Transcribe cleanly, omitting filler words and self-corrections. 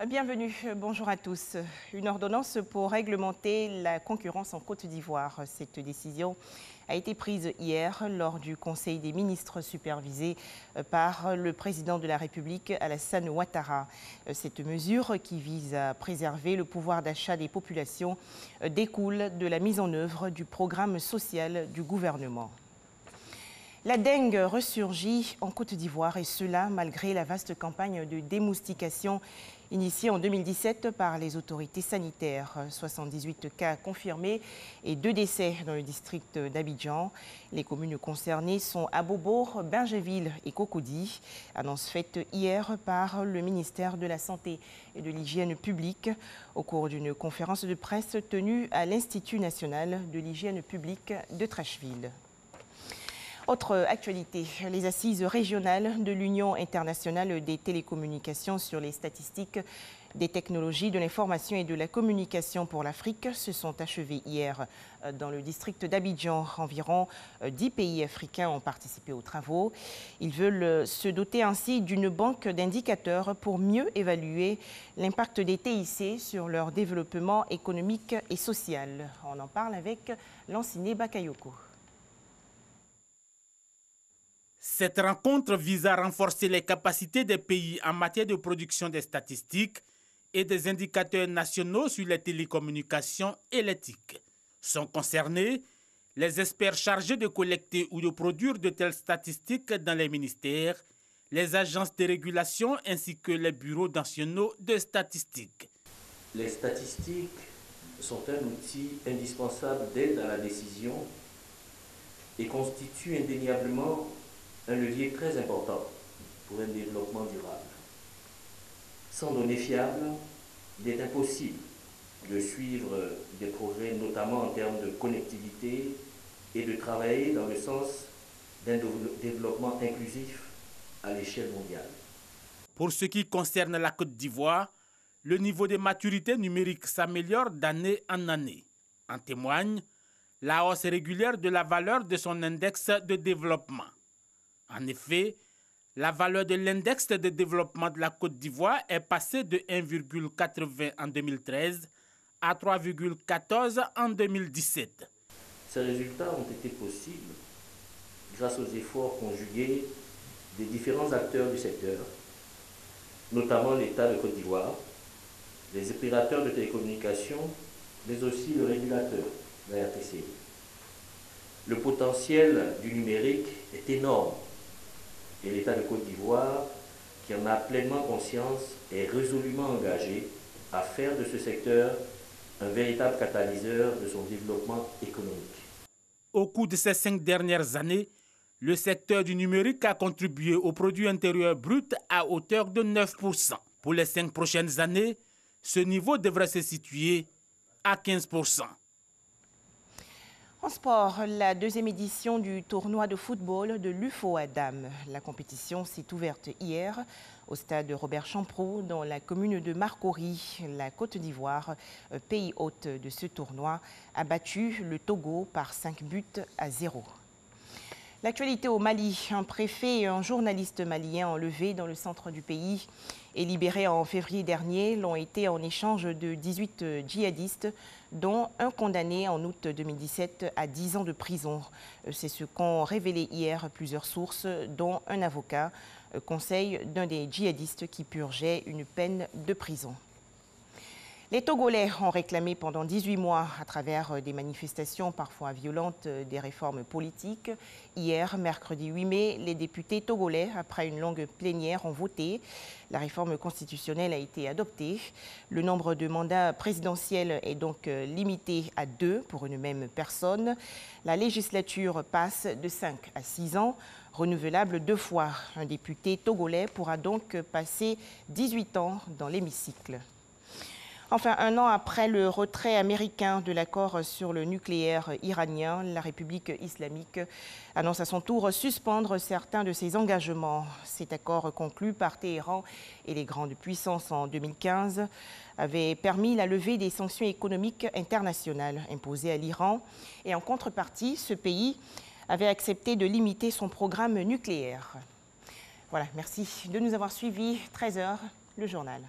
Bienvenue, bonjour à tous. Une ordonnance pour réglementer la concurrence en Côte d'Ivoire. Cette décision a été prise hier lors du Conseil des ministres supervisé par le président de la République, Alassane Ouattara. Cette mesure, qui vise à préserver le pouvoir d'achat des populations, découle de la mise en œuvre du programme social du gouvernement. La dengue ressurgit en Côte d'Ivoire et cela malgré la vaste campagne de démoustication initiée en 2017 par les autorités sanitaires. 78 cas confirmés et 2 décès dans le district d'Abidjan. Les communes concernées sont Abobour, Bingerville et Cocody. Annonce faite hier par le ministère de la Santé et de l'Hygiène publique au cours d'une conférence de presse tenue à l'Institut national de l'hygiène publique de Trècheville. Autre actualité, les assises régionales de l'Union internationale des télécommunications sur les statistiques des technologies de l'information et de la communication pour l'Afrique se sont achevées hier dans le district d'Abidjan. Environ 10 pays africains ont participé aux travaux. Ils veulent se doter ainsi d'une banque d'indicateurs pour mieux évaluer l'impact des TIC sur leur développement économique et social. On en parle avec Lanciné Bakayoko. Cette rencontre vise à renforcer les capacités des pays en matière de production des statistiques et des indicateurs nationaux sur les télécommunications et l'éthique. Sont concernés les experts chargés de collecter ou de produire de telles statistiques dans les ministères, les agences de régulation ainsi que les bureaux nationaux de statistiques. Les statistiques sont un outil indispensable d'aide à la décision et constituent indéniablement un levier très important pour un développement durable. Sans données fiables, il est impossible de suivre des progrès, notamment en termes de connectivité, et de travailler dans le sens d'un développement inclusif à l'échelle mondiale. Pour ce qui concerne la Côte d'Ivoire, le niveau de maturité numérique s'améliore d'année en année. En témoigne la hausse régulière de la valeur de son index de développement. En effet, la valeur de l'index de développement de la Côte d'Ivoire est passée de 1,80 en 2013 à 3,14 en 2017. Ces résultats ont été possibles grâce aux efforts conjugués des différents acteurs du secteur, notamment l'État de Côte d'Ivoire, les opérateurs de télécommunications, mais aussi le régulateur, la RTC. Le potentiel du numérique est énorme. Et l'État de Côte d'Ivoire, qui en a pleinement conscience, est résolument engagé à faire de ce secteur un véritable catalyseur de son développement économique. Au cours de ces 5 dernières années, le secteur du numérique a contribué au produit intérieur brut à hauteur de 9%. Pour les 5 prochaines années, ce niveau devrait se situer à 15%. En sport, la 2e édition du tournoi de football de l'UFOADAM. La compétition s'est ouverte hier au stade Robert Champrou dans la commune de Marcory. La Côte d'Ivoire, pays hôte de ce tournoi, a battu le Togo par 5-0. L'actualité au Mali, un préfet et un journaliste malien enlevés dans le centre du pays et libérés en février dernier l'ont été en échange de 18 djihadistes, dont un condamné en août 2017 à 10 ans de prison. C'est ce qu'ont révélé hier plusieurs sources, dont un avocat, conseil d'un des djihadistes qui purgeait une peine de prison. Les Togolais ont réclamé pendant 18 mois, à travers des manifestations parfois violentes, des réformes politiques. Hier, mercredi 8 mai, les députés togolais, après une longue plénière, ont voté. La réforme constitutionnelle a été adoptée. Le nombre de mandats présidentiels est donc limité à 2 pour une même personne. La législature passe de 5 à 6 ans, renouvelable 2 fois. Un député togolais pourra donc passer 18 ans dans l'hémicycle. Enfin, 1 an après le retrait américain de l'accord sur le nucléaire iranien, la République islamique annonce à son tour suspendre certains de ses engagements. Cet accord conclu par Téhéran et les grandes puissances en 2015 avait permis la levée des sanctions économiques internationales imposées à l'Iran. Et en contrepartie, ce pays avait accepté de limiter son programme nucléaire. Voilà, merci de nous avoir suivis. 13h, le journal.